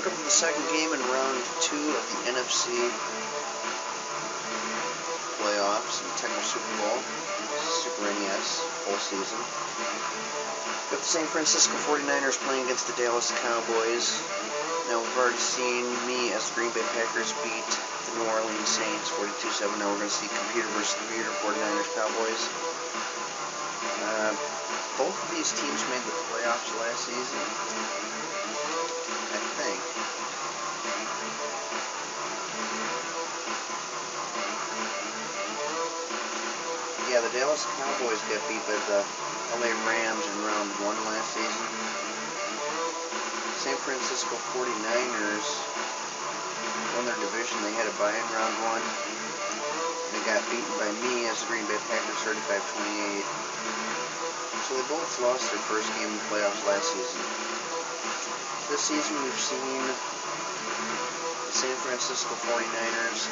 Welcome to the second game in round 2 of the NFC playoffs in the Tecmo Super Bowl, Super NES, full season. Got the San Francisco 49ers playing against the Dallas Cowboys. Now we've already seen me as the Green Bay Packers beat the New Orleans Saints 42-7. Now we're going to see computer versus computer, 49ers Cowboys. Both of these teams made the playoffs last season, I think. Yeah, the Dallas Cowboys got beat by the LA Rams in round 1 last season. San Francisco 49ers won their division. They had a bye in round 1. They got beaten by me as the Green Bay Packers 35-28. So they both lost their first game in the playoffs last season. This season we've seen the San Francisco 49ers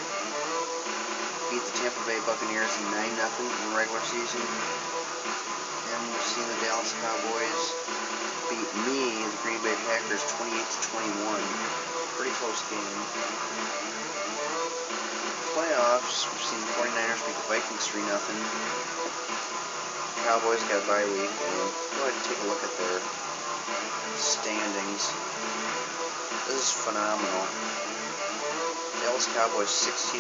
beat the Tampa Bay Buccaneers 9-0 in the regular season. And we've seen the Dallas Cowboys beat me, the Green Bay Packers, 28-21. Pretty close game. Playoffs, we've seen the 49ers beat the Vikings 3-0. Cowboys got a bye week, and go ahead and take a look at their standings. This is phenomenal. Dallas Cowboys 16-0.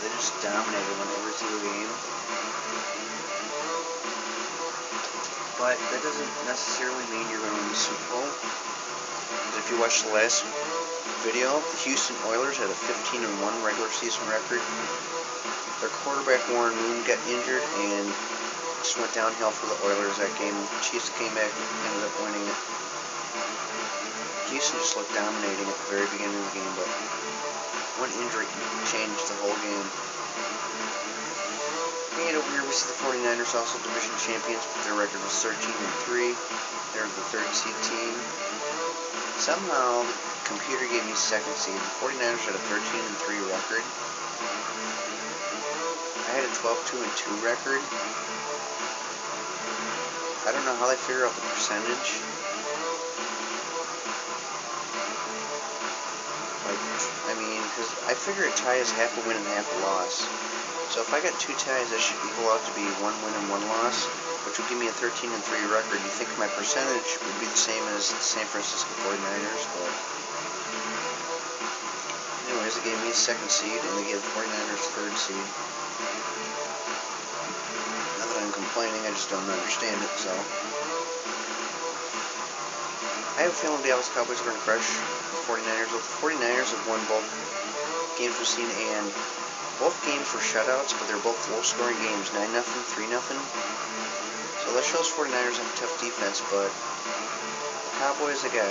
They just dominated on every single game. But that doesn't necessarily mean you're going to win the Super Bowl. If you watched the last video, the Houston Oilers had a 15-1 regular season record. Their quarterback Warren Moon got injured and just went downhill for the Oilers that game. The Chiefs came back and ended up winning it. Houston just looked dominating at the very beginning of the game, but one injury changed the whole game. And over here we see the 49ers, also division champions, but their record was 13-3. They're the 3rd seed team. Somehow the computer gave me 2nd seed. The 49ers had a 13-3 record. I had a 12-2 record. I don't know how they figure out the percentage. Because I figure a tie is half a win and half a loss. So if I got 2 ties, that should equal out to be 1 win and 1 loss, which would give me a 13-3 record. You think my percentage would be the same as the San Francisco 49ers, but anyways, they gave me a 2nd seed, and they gave the 49ers 3rd seed. Not that I'm complaining, I just don't understand it, so. I have a feeling the Dallas Cowboys are going to crush the 49ers. The 49ers have won both games we've seen, and both games were shutouts, but they're both low-scoring games, 9-0, 3-0. So that shows 49ers have a tough defense, but the Cowboys, they got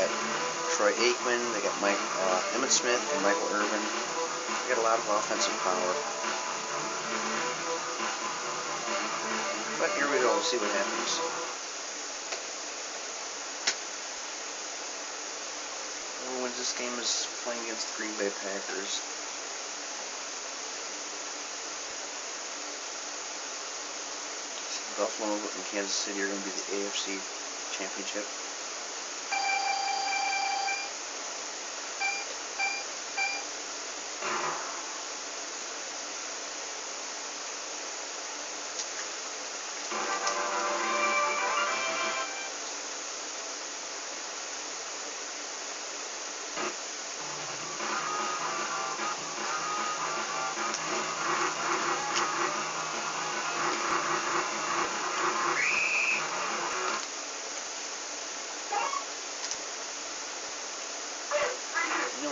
Troy Aikman, they got Emmitt Smith and Michael Irvin. They got a lot of offensive power. But here we go, we'll see what happens. Whoever wins this game is playing against the Green Bay Packers. Buffalo and Kansas City are going to be the AFC Championship.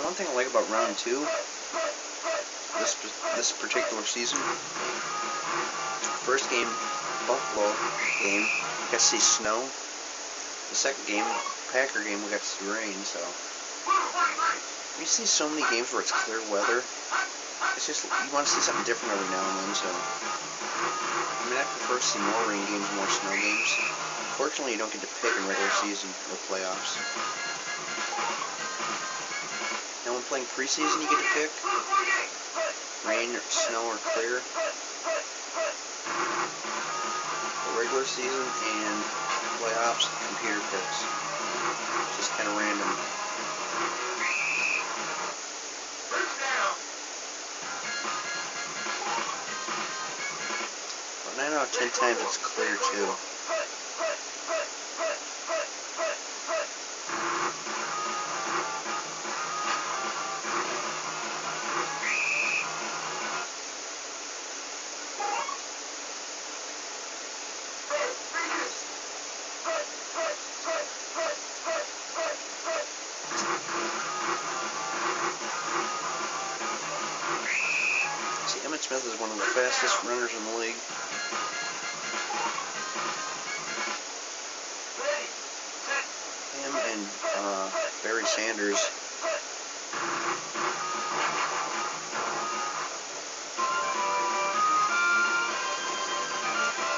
One thing I like about round 2, this particular season, first game, Buffalo game, we got to see snow. The second game, Packer game, we got to see rain. So you see so many games where it's clear weather. It's just, you want to see something different every now and then. So I prefer to see more rain games, more snow games. Unfortunately, you don't get to pick in regular season or playoffs. Now when playing preseason, you get to pick rain, snow, or clear. The regular season and playoffs, computer picks. Just kind of random. But 9 out of 10 times it's clear too. Smith is one of the fastest runners in the league. Him and Barry Sanders.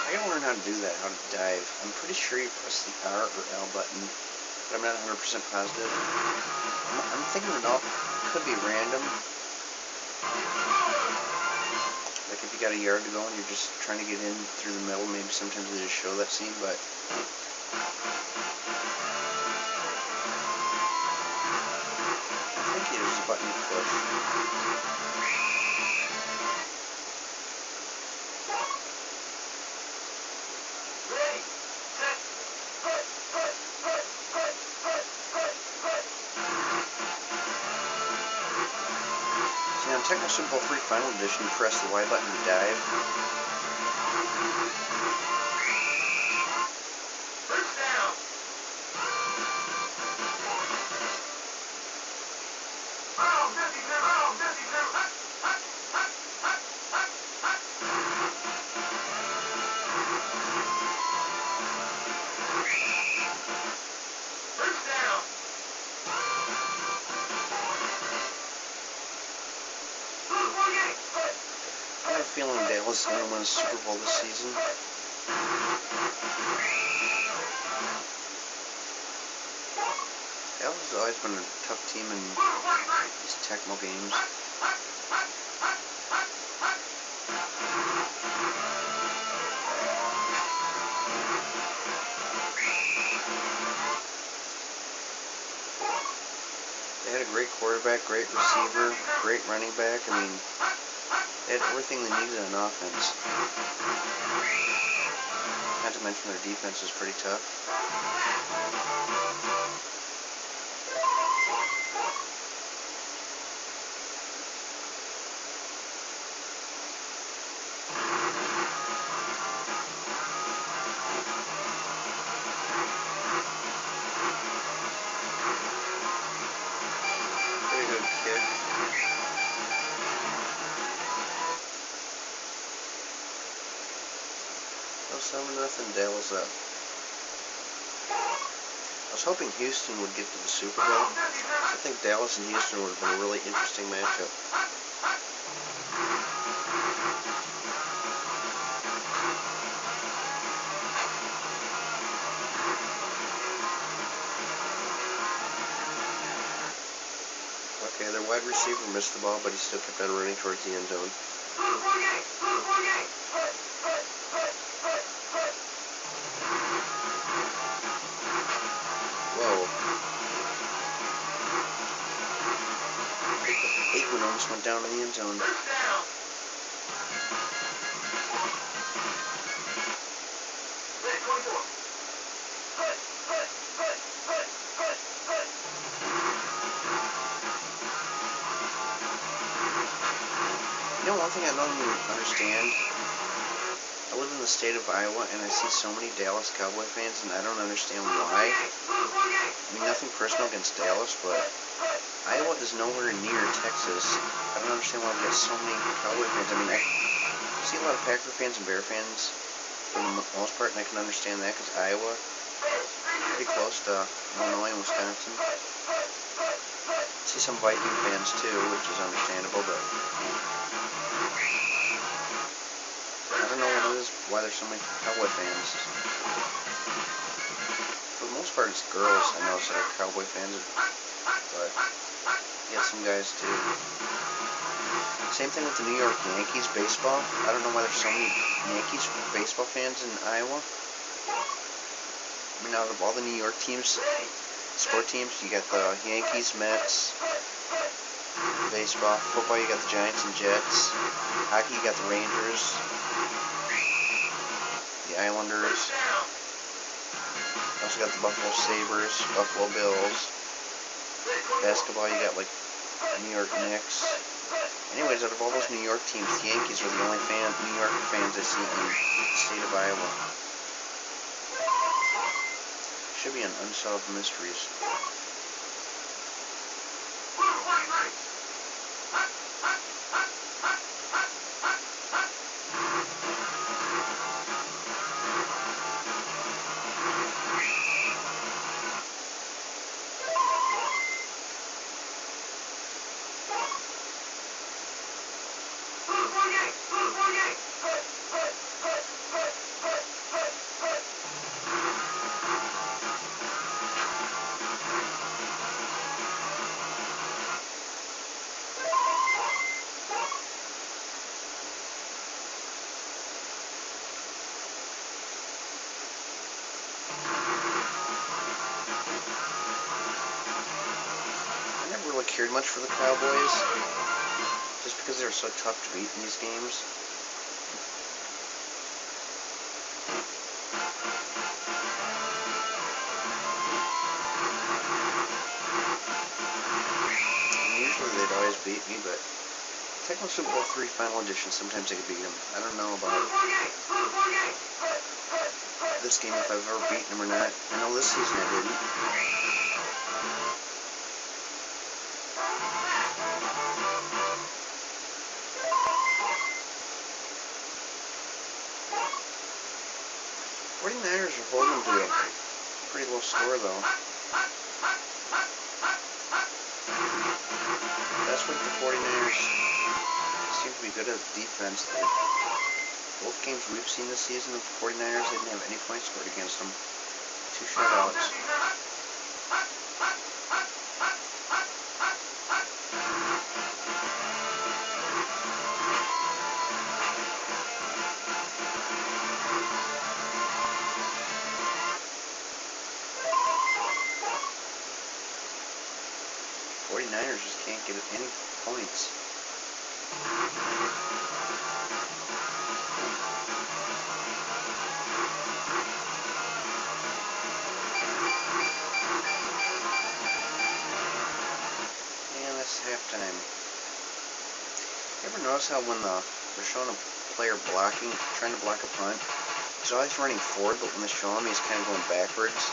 I gotta learn how to do that, how to dive. I'm pretty sure you press the R or L button, but I'm not 100% positive. I'm thinking it all could be random. Like if you got a yard to go and you're just trying to get in through the middle, maybe sometimes they just show that scene, but I think there's a button to push. See, on Tecmo Simple 3 Final Edition, you press the Y button to dive. I have a feeling Dallas is going to win a Super Bowl this season. Dallas has always been a tough team in these Tecmo games. They had a great quarterback, great receiver, great running back. I mean, they had everything they needed on offense. Not to mention their defense is pretty tough. Very good kick. Oh, 7-0 Dallas up. I was hoping Houston would get to the Super Bowl. I think Dallas and Houston would have been a really interesting matchup. Okay, their wide receiver missed the ball, but he still kept on running towards the end zone. Whoa. Aikman almost went down in the end zone. You know, one thing I don't even understand, I live in the state of Iowa, and I see so many Dallas Cowboy fans, and I don't understand why. I mean, nothing personal against Dallas, but Iowa is nowhere near Texas. I don't understand why we get so many Cowboy fans. I mean, I see a lot of Packer fans and Bear fans for the most part, and I can understand that because Iowa is pretty close to Illinois and Wisconsin. I see some Viking fans too, which is understandable, but I don't know what it is, why there's so many Cowboy fans. For the most part, it's girls I know that are Cowboy fans, but you get some guys too. Same thing with the New York Yankees baseball. I don't know why there's so many Yankees baseball fans in Iowa. I mean, out of all the New York teams, Sport teams, you got the Yankees, Mets. Baseball, football, you got the Giants and Jets. Hockey, you got the Rangers, the Islanders. You also got the Buffalo Sabres, Buffalo Bills. Basketball, you got like New York Knicks. Anyways, out of all those New York teams, the Yankees are the only New York fans I see in the state of Iowa. Should be an Unsolved Mysteries. I never really cared much for the Cowboys, just because they were so tough to beat in these games. And usually they'd always beat me, but Tecmo Super Bowl 3 Final Edition, sometimes I could beat them. I don't know about this game, if I've ever beaten them or not. I know this season I didn't. 49ers are holding to a pretty low score, though. That's what the 49ers seem to be good at defense. Both games we've seen this season of the 49ers, they didn't have any points scored against them. 2 shutouts. '49ers just can't get any points. And that's halftime. You ever notice how when they're showing a player blocking, trying to block a punt, he's always running forward, but when they show him, he's kind of going backwards?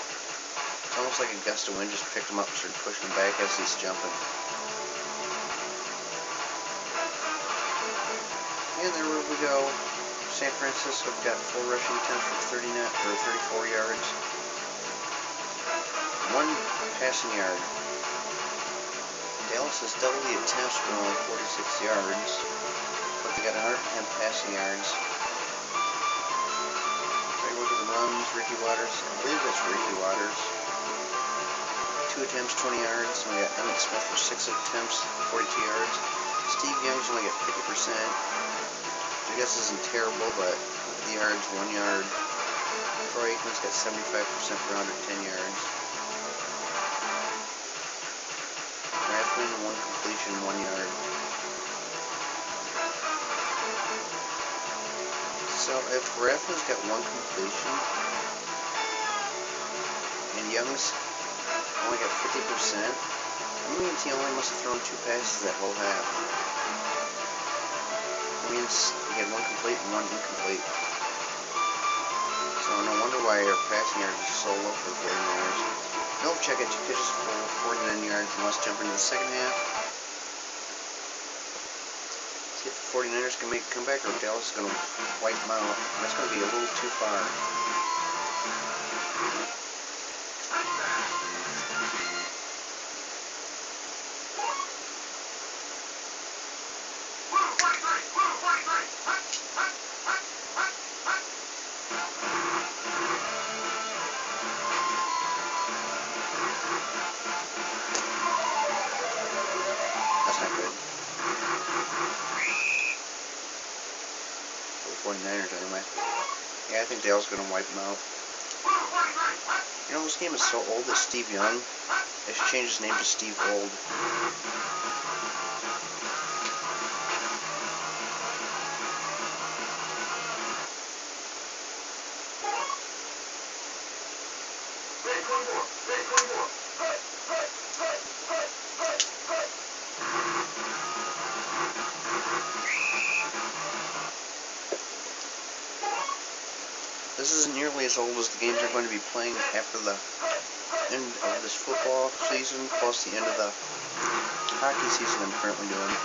It's almost like a gust of wind just picked him up and started pushing him back as he's jumping. And there we go. San Francisco's got 4 rushing attempts for 34 yards. 1 passing yard. Dallas has double the attempts for only 46 yards, but they got 110 passing yards. Take a look at the runs. Ricky Waters, I believe that's Ricky Waters. 2 attempts, 20 yards. And we got Emmett Smith for 6 attempts, 42 yards. Steve Young's only got 50%. I guess isn't terrible, but the yards, 1 yard. Troy Aikman's got 75% for 110 yards. Rathman, 1 completion, 1 yard. So if Rathman's got 1 completion, and Young's only got 50%, that means he only must have thrown 2 passes that whole half. That means he had 1 complete and 1 incomplete. So no wonder why our passing yards are so low for the 49ers. Novacek had 2 catches for 49 yards and let's jump into the second half. See if the 49ers can make a comeback or if Dallas is going to wipe them out. That's going to be a little too far. That's not good. For the 49ers anyway. Yeah, I think Dale's going to wipe them out. You know, this game is so old that Steve Young, they should change his name to Steve Old. This isn't nearly as old as the games I'm going to be playing after the end of this football season, plus the end of the hockey season I'm currently doing.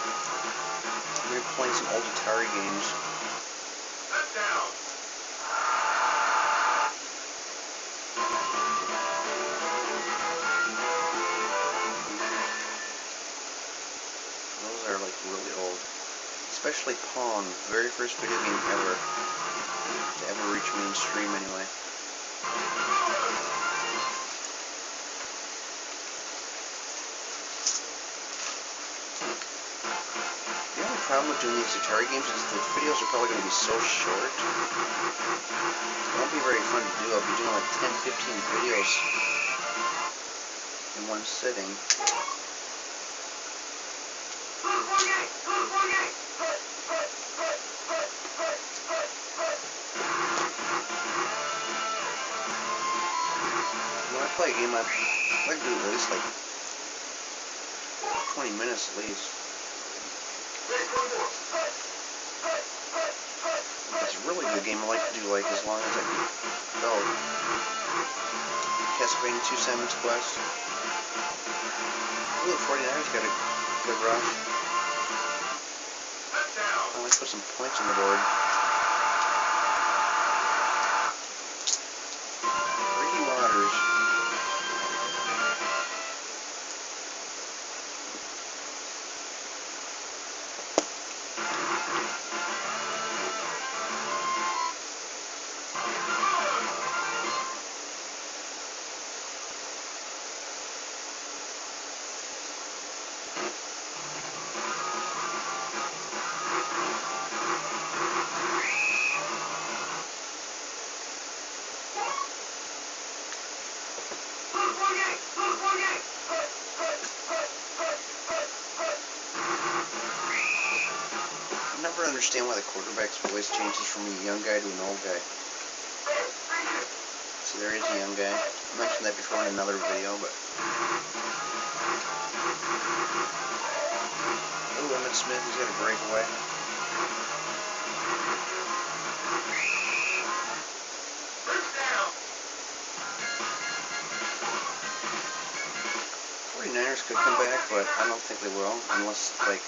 We're playing some old Atari games. Those are like really old. Especially Pong, the very first video game ever to ever reach mainstream anyway. The only problem with doing these Atari games is the videos are probably going to be so short. It won't be very fun to do. I'll be doing like 10-15 videos in one sitting. When I play a game, I like to do at least like 20 minutes at least. If it's a really good game, I like to do like as long as I can go. Castlevania 2 Simon's Quest. Ooh, the 49ers got a good rush. I like to put some points on the board. Ricky Waters. I never understand why the quarterback's voice changes from a young guy to an old guy. See, there is a young guy. I mentioned that before in another video, but... Ooh, Emmett Smith, he's got a breakaway. '49ers could come back, but I don't think they will, unless, like,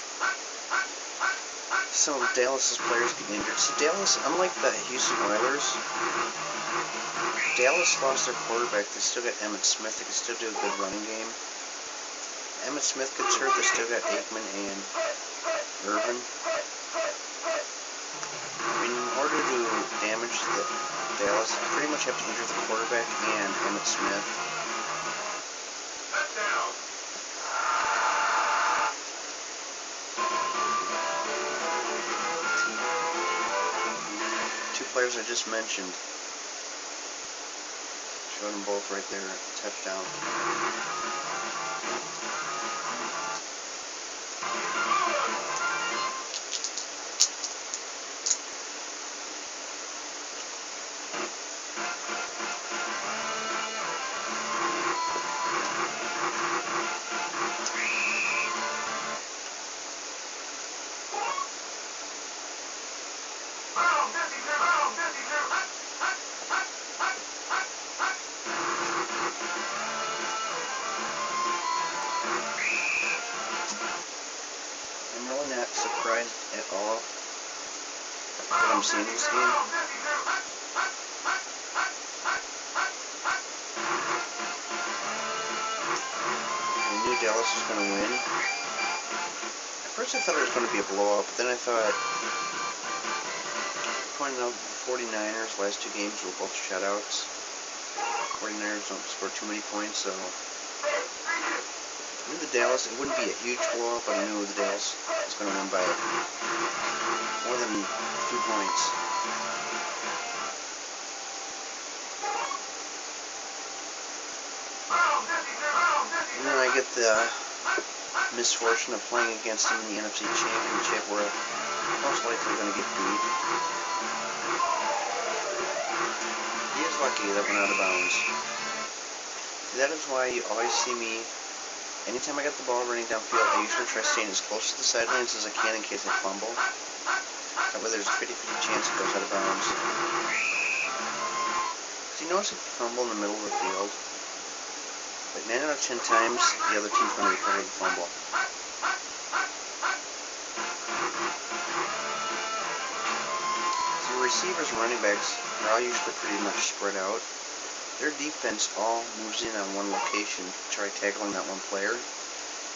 some of Dallas's players get injured. See, Dallas, unlike the Houston Oilers, Dallas lost their quarterback. They still got Emmett Smith. They can still do a good running game. Emmett Smith gets hurt. They still got Aikman and Irvin. I mean, in order to do damage to Dallas, you pretty much have to injure the quarterback and Emmett Smith. Two players I just mentioned. Showed them both right there. Touchdown. I'm really not surprised at all what I'm seeing in this game. I knew Dallas was going to win. At first I thought it was going to be a blowout, but then I thought, pointing out the 49ers last two games were both shutouts. 49ers don't score too many points, so I knew the Dallas, it wouldn't be a huge blowout, but I knew the Dallas was going to win by more than a few points. And then I get the misfortune of playing against him in the NFC Championship, where I'm most likely going to get beat. He is lucky that went out of bounds. That is why you always see me, anytime I get the ball running downfield, I usually try staying as close to the sidelines as I can in case I fumble. That way there's a 50-50 chance it goes out of bounds. So you notice if you fumble in the middle of the field, like 9 out of 10 times, the other team's going to recover the fumble. So your receivers and running backs are all usually pretty much spread out. Their defense all moves in on one location to try tackling that one player.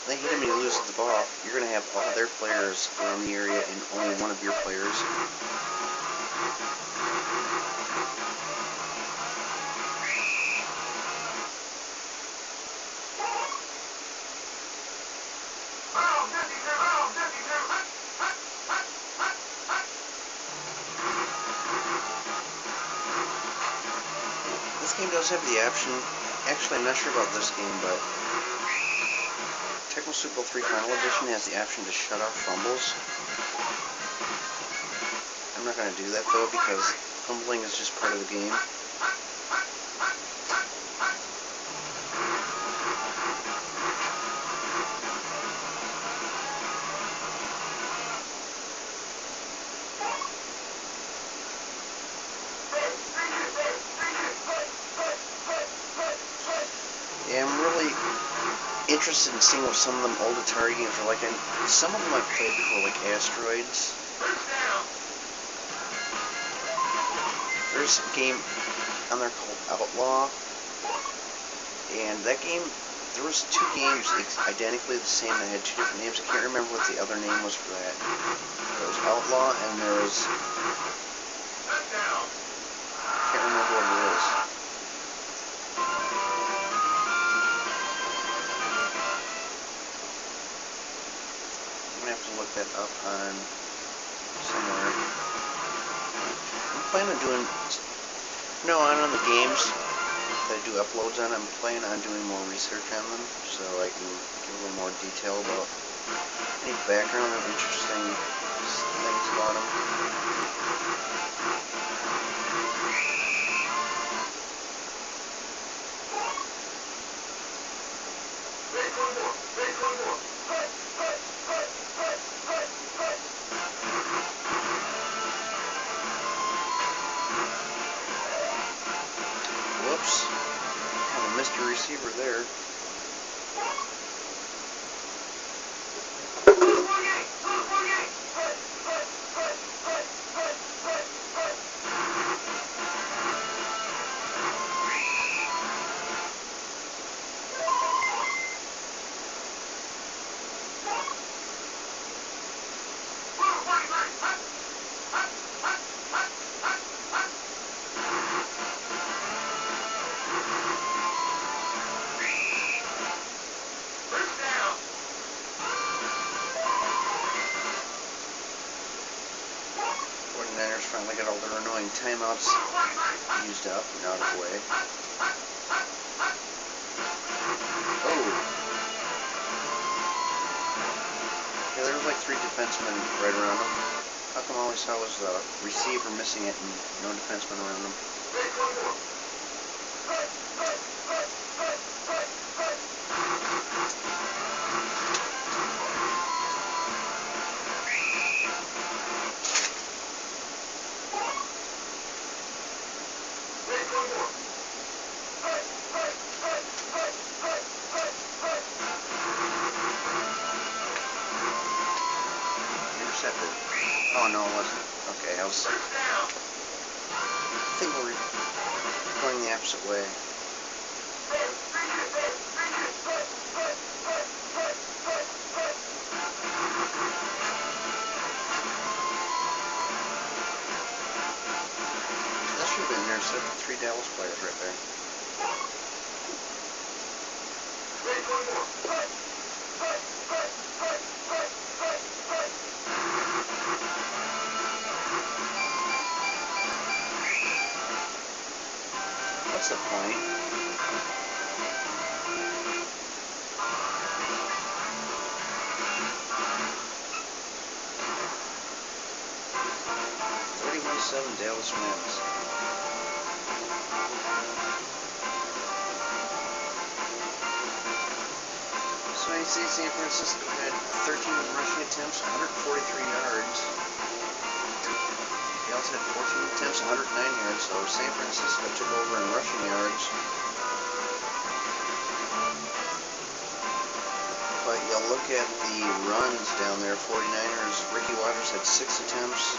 They hit him and he loses the ball. You're going to have all their players around the area and only one of your players. This game does have the option, actually I'm not sure about this game, but Tecmo Super Bowl 3 Final Edition has the option to shut off fumbles. I'm not going to do that though, because fumbling is just part of the game. Yeah, I'm really interested in seeing what some of them old Atari games are like. And some of them I've played before, like Asteroids. There's a game on there called Outlaw, and that game, there was 2 games identically the same that had 2 different names. I can't remember what the other name was for that. There was Outlaw, and there was, I can't remember what it is. I'm gonna have to look that up on somewhere. I'm planning on doing, on the games that I do uploads on, I'm planning on doing more research on them, so I can give a little more detail about any background and interesting things about them. Whoops. Kind of missed your receiver there. Niners finally got all their annoying timeouts used up and out of the way. Oh! Yeah, there was like 3 defensemen right around him. How come all I saw was the receiver missing it and no defensemen around him? Oh no, it wasn't. Okay, I think we're going the opposite way. That should have been intercepted. 3 Dallas players right there. What's the point? Dallas wins. So you see San Francisco had 13 rushing attempts, 143 yards. Dallas had 14 attempts, 109 yards, so San Francisco took over in rushing yards. But you'll look at the runs down there, 49ers, Ricky Waters had 6 attempts.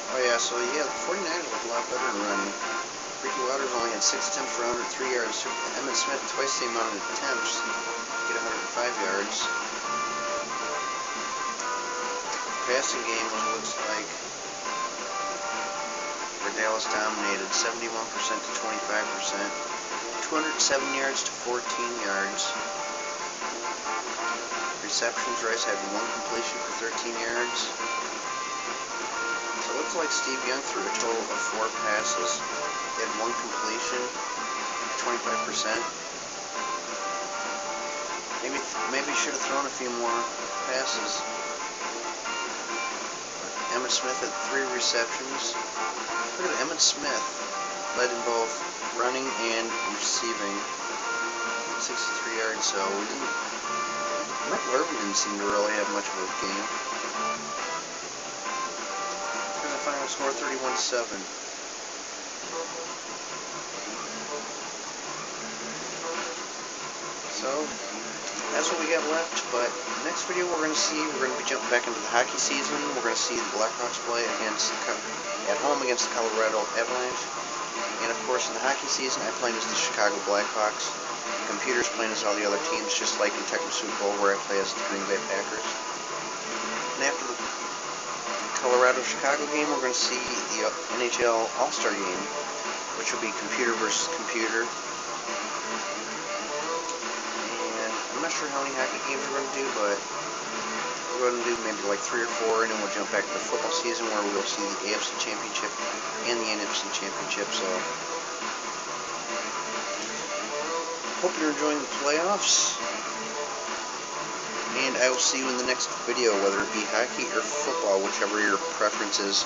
Oh yeah, so yeah, the 49ers look a lot better in running. Ricky Waters only had 6 attempts for 103 yards. Emmitt Smith twice the amount of attempts, get 105 yards. Passing game looks like where Dallas dominated, 71% to 25%, 207 yards to 14 yards. Receptions, Rice had 1 completion for 13 yards. So it looks like Steve Young threw a total of 4 passes. He had 1 completion, 25%. Maybe should have thrown a few more passes. Emmitt Smith had 3 receptions. Look at Emmitt Smith, led in both running and receiving. 63 yards, so we didn't. Mark Irvin didn't seem to really have much of a game. Here's the final score, 31-7. So that's what we got left, but next video we're going to be jumping back into the hockey season. We're going to see the Blackhawks play at home against the Colorado Avalanche. And of course in the hockey season I play as the Chicago Blackhawks. The computer's playing as all the other teams, just like in Tecmo Super Bowl where I play as the Green Bay Packers. And after the Colorado-Chicago game, we're going to see the NHL All-Star game, which will be computer versus computer. And I'm not sure how many hockey games we're going to do, but we're going to do maybe like 3 or 4, and then we'll jump back to the football season where we'll see the AFC Championship and the NFC Championship. So hope you're enjoying the playoffs, and I will see you in the next video, whether it be hockey or football, whichever your preference is.